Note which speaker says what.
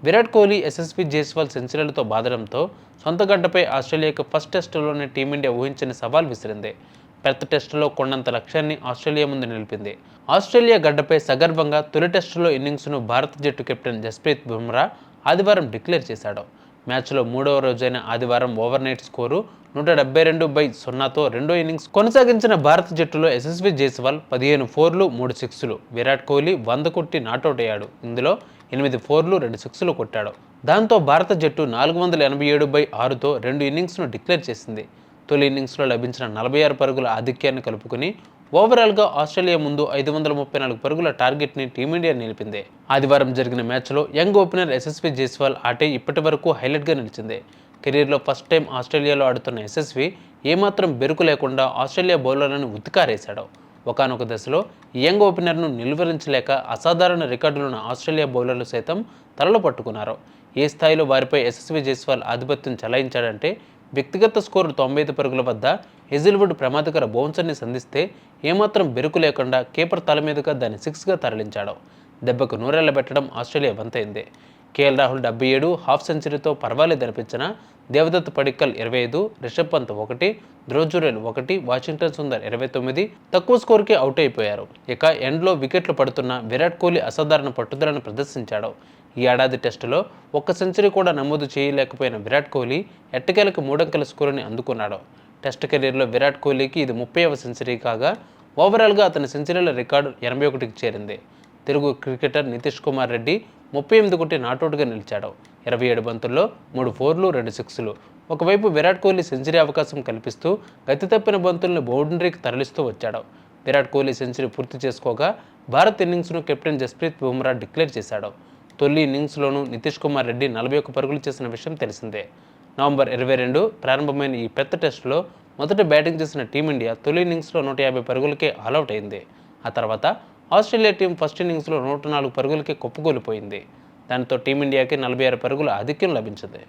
Speaker 1: విరాట్ కోహ్లీ, యశస్వి జైస్వాల్ సెంచరీలతో బాదడంతో సొంత గడ్డపై ఆస్ట్రేలియాకు first టెస్టులోనే team India ఊహించని సవాల్ విసిరింది. పెర్త్ టెస్టులో కొండంత లక్ష్యాన్ని ఆస్ట్రేలియా ముందు నిలిపింది. ఆస్ట్రేలియా గడ్డపై సగర్వంగా తొలి టెస్టులో ఇన్నింగ్స్ను భారత జట్టు కెప్టెన్ జస్ప్రీత్ బుమ్రా ఆదివారం డిక్లేర్ చేశాడు. మ్యాచ్లో మూడవ రోజైన ఆదివారం ఓవర్నైట్ స్కోరు 172/0తో రెండో ఇన్నింగ్స్ కొనసాగించిన భారత జట్టులో యశస్వి జైస్వాల్ 15 ఫోర్లు 3 సిక్స్లు, విరాట్ కోహ్లీ 100 కొట్టి నాటౌట్ అయ్యాడు. ఇందులో 8 ఫోర్లు 2 సిక్స్లు కొట్టాడు. దాంతో భారత జట్టు 487/6తో రెండు ఇన్నింగ్స్ను డిక్లేర్ చేసింది. తొలి ఇన్నింగ్స్లో లభించిన 46 పరుగుల ఆధిక్యాన్ని కలుపుకుని ఓవరాల్గా ఆస్ట్రేలియా ముందు 534 పరుగుల టార్గెట్ని టీమిండియా నిలిపింది. ఆదివారం జరిగిన మ్యాచ్లో యంగ్ ఓపెనర్ యశస్వి జైస్వాల్ ఆటే ఇప్పటి వరకు హైలైట్గా నిలిచింది. కెరీర్లో ఫస్ట్ టైం ఆస్ట్రేలియాలో ఆడుతున్న యశస్వి ఏమాత్రం బెరుకు లేకుండా ఆస్ట్రేలియా బౌలర్లను ఉతికారేశాడు. ఒకానొక దశలో యంగ్ ఓపెనర్ను నిలువరించలేక అసాధారణ రికార్డులున్న ఆస్ట్రేలియా బౌలర్లు సైతం తలలు పట్టుకున్నారు. ఏ స్థాయిలో వారిపై యశస్వి జైస్వాల్ ఆధిపత్యం చెలాయించాడంటే వ్యక్తిగత స్కోరు 95 పరుగుల వద్ద హెజిల్వుడ్ ప్రమాదకర బౌన్సర్ని సంధిస్తే ఏమాత్రం బెరుకు లేకుండా కీపర్ తల మీదుగా దాన్ని 6గా తరలించాడు. దెబ్బకు నూరెళ్లబెట్టడం ఆస్ట్రేలియా వంతైంది. కేఎల్ రాహుల్ 77 హాఫ్ సెంచరీతో పర్వాలేదనిపించిన దేవదత్ పడిక్కల్ 25, రిషబ్ పంత్ 1, ధ్రువ్ జురేల్ 1, వాషింగ్టన్ సుందర్ 29 తక్కువ స్కోరుకే అవుట్ అయిపోయారు. ఇక ఎండ్లో వికెట్లు పడుతున్న విరాట్ కోహ్లీ అసాధారణ పట్టుదలను ప్రదర్శించాడు. ఈ ఏడాది టెస్టులో ఒక్క సెంచరీ కూడా నమోదు చేయలేకపోయిన విరాట్ కోహ్లీ ఎట్టకేలకు 3 అంకెల స్కోరుని అందుకున్నాడు. టెస్ట్ కెరీర్లో విరాట్ కోహ్లీకి ఇది 30వ సెంచరీ కాగా ఓవరాల్గా అతని సెంచరీల రికార్డు 81కి చేరింది. తెలుగు క్రికెటర్ నితీష్ కుమార్ రెడ్డి 38 కొట్టి నాటౌట్గా నిలిచాడు. 27 బంతుల్లో 3 ఫోర్లు 2 సిక్స్లు. ఒకవైపు విరాట్ కోహ్లీ సెంచరీ అవకాశం కల్పిస్తూ గతి తప్పిన బంతులను బౌండరీకి తరలిస్తూ వచ్చాడు. విరాట్ కోహ్లీ సెంచరీ పూర్తి చేసుకోగా భారత్ ఇన్నింగ్స్ను కెప్టెన్ జస్ప్రీత్ బుమ్రా డిక్లేర్ చేశాడు. తొలి ఇన్నింగ్స్లోనూ నితీష్ కుమార్ రెడ్డి 41 పరుగులు చేసిన విషయం తెలిసిందే. నవంబర్ 22 ప్రారంభమైన ఈ పెద్ద టెస్టులో మొదట బ్యాటింగ్ చేసిన టీమిండియా తొలి ఇన్నింగ్స్లో 150 పరుగులకే ఆలౌట్ అయింది. ఆ తర్వాత ఆస్ట్రేలియా టీం ఫస్ట్ ఇన్నింగ్స్లో 104 పరుగులకే కుప్పకూలిపోయింది. దాంతో టీమిండియాకి 46 పరుగుల ఆధిక్యం లభించింది.